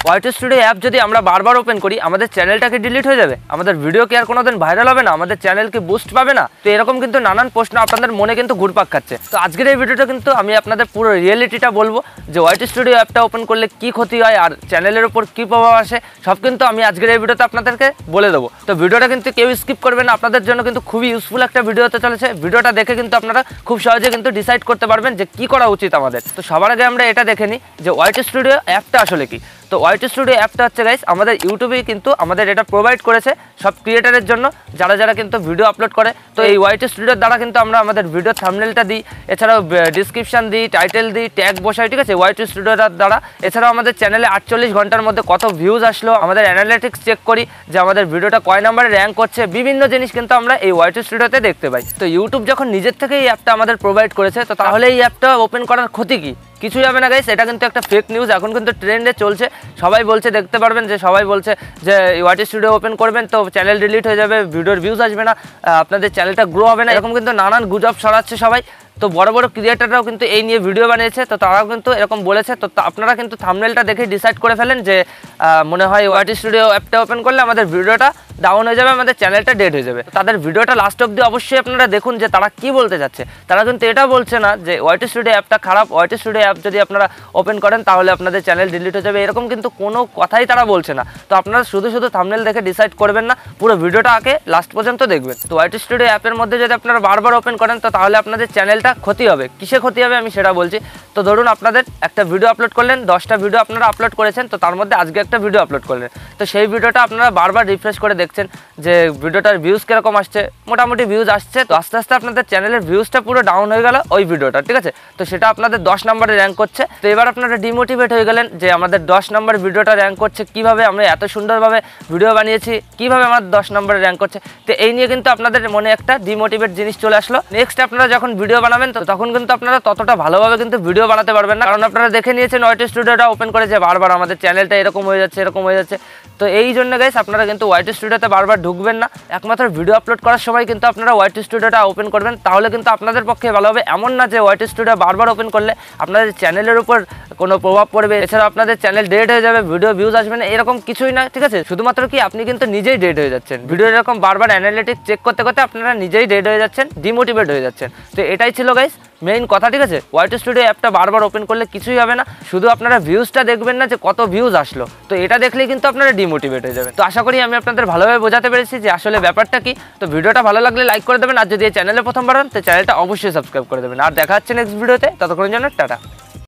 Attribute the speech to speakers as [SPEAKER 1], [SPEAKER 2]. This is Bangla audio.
[SPEAKER 1] ওয়াইটি স্টুডিও অ্যাপ যদি আমরা বারবার ওপেন করি আমাদের চ্যানেলটা কি ডিলিট হয়ে যাবে? আমাদের ভিডিও কি আর কোনোদিন ভাইরাল হবে না? আমাদের চ্যানেল কি বুস্ট পাবে না? তো এরকম কিন্তু নানান প্রশ্ন আপনাদের মনে কিন্তু ঘুরপাক খাচ্ছে। তো আজকের এই ভিডিওটা কিন্তু আমি আপনাদের পুরো রিয়েলিটিটা বলবো যে ওয়াইটি স্টুডিও অ্যাপটা ওপেন করলে কি ক্ষতি হয় আর চ্যানেলের উপর কি প্রভাব আসে, সব কিন্তু আমি আজকের এই ভিডিওতে আপনাদেরকে বলে দেবো। তো ভিডিওটা কিন্তু কেউ স্কিপ করবেন না, আপনাদের জন্য কিন্তু খুবই ইউজফুল একটা ভিডিও হতে চলেছে। ভিডিওটা দেখে কিন্তু আপনারা খুব সহজে কিন্তু ডিসাইড করতে পারবেন যে কি করা উচিত আমাদের। তো সবার আগে আমরা এটা দেখে নিই যে ওয়াইটি স্টুডিও অ্যাপটা আসলে কি। তো ওয়াইটি স্টুডিও অ্যাপটা হচ্ছে গাইস আমাদের ইউটিউবেই কিন্তু আমাদের এটা প্রোভাইড করেছে সব ক্রিয়েটারের জন্য, যারা কিন্তু ভিডিও আপলোড করে। তো এই ওয়াইটি স্টুডিওর দ্বারা কিন্তু আমরা আমাদের ভিডিও থাম্বনেলটা দিই, এছাড়াও ডিসক্রিপশন দিই, টাইটেল দিই, ট্যাগ বসাই, ঠিক আছে, ওয়াইটি স্টুডিওর দ্বারা। এছাড়াও আমাদের চ্যানেলে 48 ঘন্টার মধ্যে কত ভিউজ আসলো, আমাদের অ্যানালিটিক্স চেক করি যে আমাদের ভিডিওটা কয় নাম্বারে র্যাঙ্ক করছে, বিভিন্ন জিনিস কিন্তু আমরা এই ওয়াইটি স্টুডিওতে দেখতে পাই। তো ইউটিউব যখন নিজের থেকে এই অ্যাপটা আমাদের প্রোভাইড করেছে, তো তাহলে এই অ্যাপটা ওপেন করার ক্ষতি কি? কিছুই হবে না গাইস, এটা কিন্তু একটা ফেক নিউজ। এখন কিন্তু ট্রেন্ডে চলছে, সবাই বলছে, দেখতে পারবেন যে সবাই বলছে যে ওয়াইটি স্টুডিও ওপেন করবেন তো চ্যানেল ডিলিট হয়ে যাবে, ভিডিওর ভিউজ আসবে না, আপনাদের চ্যানেলটা গ্রো হবে না, এরকম কিন্তু নানান গুজব ছড়াচ্ছে সবাই। তো বড় বড় ক্রিয়েটাররাও কিন্তু এই নিয়ে ভিডিও বানিয়েছে, তো তারাও কিন্তু এরকম বলেছে। তো আপনারা কিন্তু থাম্বনেলটা দেখে ডিসাইড করে ফেলেন যে মনে হয় ওয়াইটি স্টুডিও অ্যাপটা ওপেন করলে আমাদের ভিডিওটা ডাউন হয়ে যাবে, আমাদের চ্যানেলটা ডেড হয়ে যাবে। তাদের ভিডিওটা লাস্ট অবধি অবশ্যই আপনারা দেখুন যে তারা কি বলতে চাচ্ছে। তারা কিন্তু এটা বলছে না যে ওয়াইটি স্টুডিও অ্যাপটা খারাপ, ওয়াইটি স্টুডিও অ্যাপ যদি আপনারা ওপেন করেন তাহলে আপনাদের চ্যানেল ডিলিট হয়ে যাবে, এরকম কিন্তু কোনো কথাই তারা বলছে না। তো আপনারা শুধু থাম্বনেল দেখে ডিসাইড করবেন না, পুরো ভিডিওটা আগে লাস্ট পর্যন্ত দেখবেন। তো ওয়াইটি স্টুডিও অ্যাপের মধ্যে যদি আপনারা বারবার ওপেন করেন তো তাহলে আপনাদের চ্যানেলটা ক্ষতি হবে। কিসে ক্ষতি হবে আমি সেটা বলছি। তো ধরুন আপনাদের একটা ভিডিও আপলোড করলেন, 10টা ভিডিও আপনারা আপলোড করেছেন, তো তার মধ্যে আজকে একটা ভিডিও আপলোড করলেন। তো সেই ভিডিওটা আপনারা বারবার রিফ্রেশ করে দেখছেন যে ভিডিওটার ভিউজ কীরকম আসছে, মোটামুটি ভিউজ আসছে। তো আস্তে আস্তে আপনাদের চ্যানেলের ভিউজটা পুরো ডাউন হয়ে গেল ওই ভিডিওটা, ঠিক আছে। তো সেটা আপনাদের 10 নম্বরে র্যাঙ্ক করছে। তো এবার আপনারা ডিমোটিভেট হয়ে গেলেন যে আমাদের 10 নম্বর ভিডিওটা র্যাঙ্ক করছে কীভাবে, আমরা এত সুন্দরভাবে ভিডিও বানিয়েছি, কীভাবে আমার 10 নম্বরে র্যাঙ্ক করছে। তো এই নিয়ে কিন্তু আপনাদের মনে একটা ডিমোটিভেট জিনিস চলে আসলো। নেক্সট আপনারা যখন ভিডিও বানাবেন তো তখন কিন্তু আপনারা ততটা ভালোভাবে কিন্তু ভিডিও বানাতে পারবেন না, কারণ আপনারা দেখে নিয়েছেন ওয়াইটি স্টুডিওটা ওপেন করেছে, বারবার আমাদের চ্যানেলটা এরকম হয়ে যাচ্ছে, এরকম হয়ে যাচ্ছে। তো এই জন্য গাইস আপনারা কিন্তু ওয়াইটি স্টুডিওতে বারবার ঢুকবেন না, একমাত্র ভিডিও আপলোড করার সময় কিন্তু আপনারা ওয়াইটি স্টুডিওটা ওপেন করবেন, তাহলে কিন্তু আপনাদের পক্ষে ভালো হবে। এমন না যে ওয়াইটি স্টুডিও বারবার ওপেন করলে আপনাদের চ্যানেলের উপর কোনো প্রভাব পড়বে, এছাড়া আপনাদের চ্যানেল ডেড হয়ে যাবে, ভিডিও ভিউজ আসবে না, এরকম কিছুই না, ঠিক আছে। শুধুমাত্র কি আপনি কিন্তু নিজেই ডেড হয়ে যাচ্ছেন, ভিডিও এরকম বারবার অ্যানালিটিক্স চেক করতে করতে আপনারা নিজেই ডেড হয়ে যাচ্ছেন, ডিমোটিভেট হয়ে যাচ্ছেন। তো এটাই ছিল গাইস মেইন কথা, ঠিক আছে। ওয়াইটি স্টুডিও অ্যাপটা বারবার ওপেন করলে কিছুই হবে না, শুধু আপনারা ভিউজটা দেখবেন না যে কত ভিউজ আসলো, তো এটা দেখলেই কিন্তু আপনারা ডিমোটিভেট হয়ে যাবেন। তো আশা করি আমি আপনাদের ভালোভাবে বোঝাতে পেরেছি যে আসলে ব্যাপারটা কি। তো ভিডিওটা ভালো লাগলে লাইক করে দেবেন, আর যদি এই চ্যানেলে প্রথমবার হন তো চ্যানেলটা অবশ্যই সাবস্ক্রাইব করে দেবেন। আর দেখা হচ্ছে নেক্সট ভিডিওতে, ততক্ষণের জন্য টাটা।